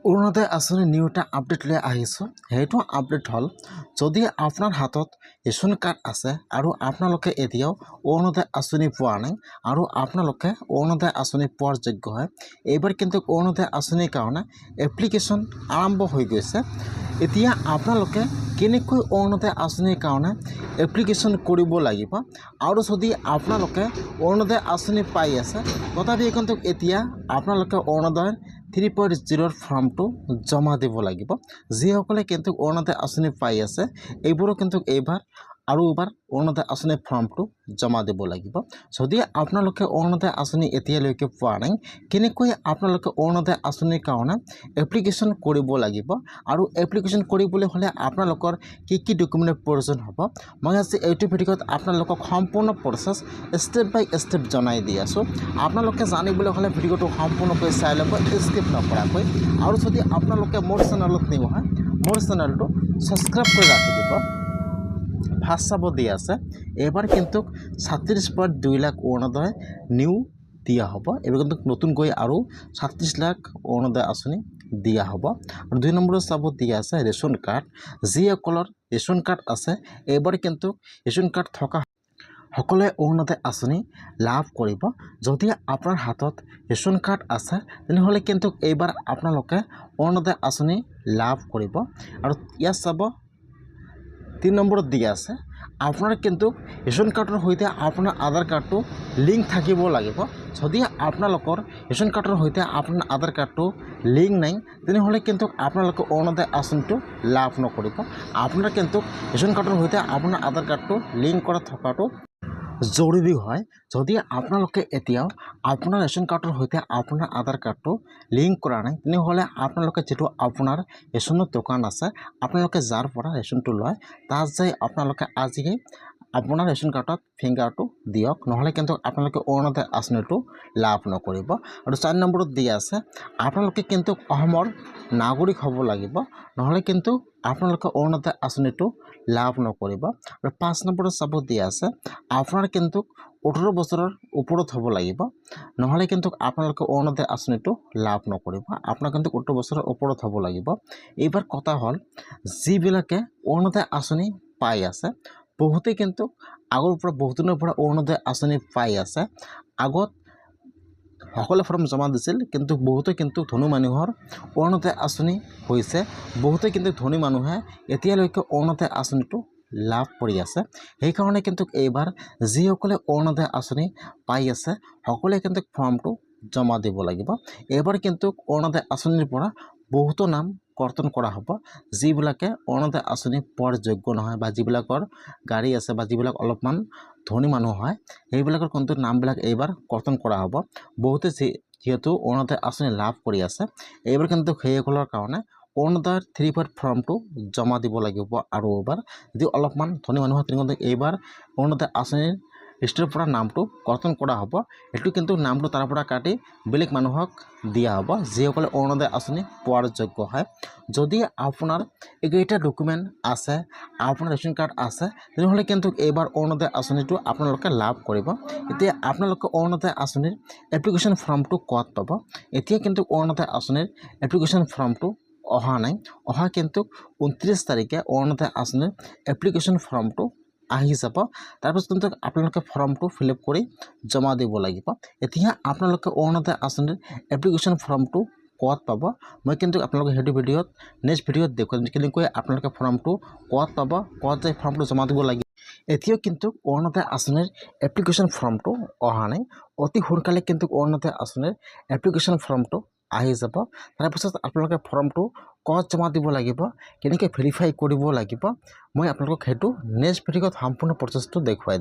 অৰুণোদয় আঁচনি নিউ এটা আপডেট লৈ আহিছোঁ। সেইটো আপডেট হ'ল, যদি আপোনাৰ হাতত ৰেচন কাৰ্ড আছে আৰু আপোনালোকে এতিয়াও অৰুণোদয় আঁচনি পোৱা নাই আৰু আপোনালোকে অৰুণোদয় আঁচনি পোৱাৰ যোগ্য হয়, এইবাৰ কিন্তু অৰুণোদয় আঁচনিৰ কাৰণে এপ্লিকেশ্যন আৰম্ভ হৈ গৈছে। এতিয়া আপোনালোকে কেনেকৈ অৰুণোদয় আঁচনিৰ কাৰণে এপ্লিকেশ্যন কৰিব লাগিব আৰু যদি আপোনালোকে অৰুণোদয় আঁচনি পাই আছে তথাপি কিন্তু এতিয়া আপোনালোকে অৰুণোদয় 3.0 ফৰ্মটো জমা দিব লাগিব। যিসকলে কিন্তু অৰুণোদয় আঁচনি পাই আছে এইবোৰো কিন্তু এইবাৰ আৰু এবাৰ অৰুণোদয় আঁচনি ফৰ্মটো জমা দিব লাগিব। যদি আপোনালোকে অৰুণোদয় আঁচনি এতিয়ালৈকে পোৱা নাই, কেনেকৈ আপোনালোকে অৰুণোদয় আঁচনিৰ কাৰণে এপ্লিকেশ্যন কৰিব লাগিব আৰু এপ্লিকেশ্যন কৰিবলৈ হ'লে আপোনালোকৰ কি ডকুমেণ্টৰ প্ৰয়োজন হ'ব, মই আজি এইটো ভিডিঅ'ত আপোনালোকক সম্পূৰ্ণ প্ৰচেছ ষ্টেপ বাই ষ্টেপ জনাই দি আছোঁ। আপোনালোকে জানিবলৈ হ'লে ভিডিঅ'টো সম্পূৰ্ণকৈ চাই ল'ব, স্কিপ নকৰাকৈ। আৰু যদি আপোনালোকে মোৰ চেনেলত নিউ হয়, মোৰ চেনেলটো ছাবস্ক্ৰাইব কৰি ৰাখি দিব। ফাৰ্ষ্ট চাব দি আছে, এইবাৰ কিন্তু 36.2 লাখ অৰুণোদয় নিউ দিয়া হ'ব। এইবাৰ কিন্তু নতুনকৈ আৰু 36 লাখ অৰুণোদয় আঁচনি দিয়া হ'ব। আৰু 2 নম্বৰত চাব দিয়া আছে ৰেচন কাৰ্ড। যিসকলৰ ৰেচন কাৰ্ড আছে এইবাৰ কিন্তু ৰেচন কাৰ্ড থকা সকলোৱে অৰুণোদয় আঁচনি লাভ কৰিব। যদি আপোনাৰ হাতত ৰেচন কাৰ্ড আছে তেনেহ'লে কিন্তু এইবাৰ আপোনালোকে অৰুণোদয় আঁচনি লাভ কৰিব। আৰু ইয়াত চাব 3 নম্বৰত দিয়া আছে, আপোনাৰ কিন্তু ৰেচন কাৰ্ডৰ সৈতে আপোনাৰ আধাৰ কাৰ্ডটো লিংক থাকিব লাগিব। যদি আপোনালোকৰ ৰেচন কাৰ্ডৰ সৈতে আপোনাৰ আধাৰ কাৰ্ডটো লিংক নাই তেনেহ'লে কিন্তু আপোনালোকে অৰুণোদয় আঁচনিটো লাভ নকৰিব। আপোনাৰ কিন্তু ৰেচন কাৰ্ডৰ সৈতে আপোনাৰ আধাৰ কাৰ্ডটো লিংক কৰা থকাটো জৰুৰী হয়। যদি আপোনালোকে এতিয়াও আপোনাৰ ৰেচন কাৰ্ডৰ সৈতে আপোনাৰ আধাৰ কাৰ্ডটো লিংক কৰা নাই তেনেহ'লে আপোনালোকে যিটো আপোনাৰ ৰেচনৰ দোকান আছে, আপোনালোকে যাৰ পৰা ৰেচনটো লয় তাত যাই আপোনালোকে আজিয়ে আপোনাৰ ৰেচন কাৰ্ডত ফিংগাৰটো দিয়ক, নহ'লে কিন্তু আপোনালোকে অৰুণোদয় আঁচনিটো লাভ নকৰিব। আৰু 4 নম্বৰত দিয়া আছে, আপোনালোকে কিন্তু অসমৰ নাগৰিক হ'ব লাগিব, নহ'লে কিন্তু আপোনালোকে অৰুণোদয় আঁচনিটো লাভ নকৰিব। আৰু 5 নম্বৰত চাব দিয়া আছে, আপোনাৰ কিন্তু 18 বছৰৰ ওপৰত হ'ব লাগিব, নহ'লে কিন্তু আপোনালোকে অৰুণোদয় আঁচনিটো লাভ নকৰিব। আপোনাৰ কিন্তু 18 বছৰৰ ওপৰত হ'ব লাগিব। এইবাৰ কথা হ'ল, যিবিলাকে অৰুণোদয় আঁচনি পাই আছে, বহুতেই কিন্তু আগৰ পৰা বহুত দিনৰ পৰা অৰুণোদয় আঁচনি পাই আছে। আগত সকলো ফৰ্ম জমা দিছিল, কিন্তু বহুতে কিন্তু ধনী মানুহৰ অৰুণোদয় আঁচনি হৈছে। বহুতে কিন্তু ধনী মানুহে এতিয়ালৈকে অৰুণোদয় আঁচনিটো লাভ কৰি আছে। সেইকাৰণে কিন্তু এইবাৰ যিসকলে অৰুণোদয় আঁচনি পাই আছে সকলোৱে কিন্তু ফৰ্মটো জমা দিব লাগিব। এইবাৰ কিন্তু অৰুণোদয় আঁচনিৰ পৰা বহুতো নাম কৰ্তন কৰা হ'ব, যিবিলাকে অৰুণোদয় আঁচনি পোৱাৰ যোগ্য নহয় বা যিবিলাকৰ গাড়ী আছে বা যিবিলাক অলপমান ধনী মানুহ হয় সেইবিলাকৰ কিন্তু নামবিলাক এইবাৰ কৰ্তন কৰা হ'ব। বহুতে যিহেতু অৰুণোদয় আঁচনি লাভ কৰি আছে, এইবাৰ কিন্তু সেইসকলৰ কাৰণে অৰুণোদয়ৰ 3 ফৰ্মটো জমা দিব লাগিব। আৰু এবাৰ যদি অলপমান ধনী মানুহ হয় তেনেহ'লে এইবাৰ অৰুণোদয় আঁচনিৰ লিষ্টৰ পৰা নামটো কৰ্তন কৰা হ'ব। সেইটো কিন্তু নামটো তাৰ পৰা কাটি বেলেগ মানুহক দিয়া হ'ব, যিসকলে অৰুণোদয় আঁচনি পোৱাৰ যোগ্য হয়। যদি আপোনাৰ এইকেইটা ডকুমেণ্ট আছে, আপোনাৰ ৰেচন কাৰ্ড আছে, তেনেহ'লে কিন্তু এইবাৰ অৰুণোদয় আঁচনিটো আপোনালোকে লাভ কৰিব। এতিয়া আপোনালোকে অৰুণোদয় আঁচনিৰ এপ্লিকেশ্যন ফৰ্মটো ক'ত পাব? এতিয়া কিন্তু অৰুণোদয় আঁচনিৰ এপ্লিকেশ্যন ফৰ্মটো অহা নাই। অহা কিন্তু 29 তাৰিখে অৰুণোদয় আঁচনিৰ এপ্লিকেশ্যন ফৰ্মটো আহি যাব। তাৰপিছত কিন্তু আপোনালোকে ফৰ্মটো ফিল আপ কৰি জমা দিব লাগিব। এতিয়া আপোনালোকে অৰুণোদয় আঁচনিৰ এপ্লিকেশ্যন ফৰ্মটো ক'ত পাব, মই কিন্তু আপোনালোকে সেইটো ভিডিঅ'ত নেক্সট ভিডিঅ'ত দেখুৱাম কেনেকৈ আপোনালোকে ফৰ্মটো ক'ত পাব, ক'ত যাই ফৰ্মটো জমা দিব লাগিব। এতিয়াও কিন্তু অৰুণোদয় আঁচনিৰ এপ্লিকেশ্যন ফৰ্মটো অহা নাই। অতি সোনকালে কিন্তু অৰুণোদয় আঁচনিৰ এপ্লিকেশ্যন ফৰ্মটো আহি যাব। তাৰপিছত আপোনালোকে ফৰ্মটো ক'ত জমা দিব লাগিব, কেনেকৈ ভেৰিফাই কৰিব লাগিব, মই আপোনালোকক সেইটো নেক্সট ভিডিঅ'ত সম্পূৰ্ণ প্ৰচেছটো দেখুৱাই দিম।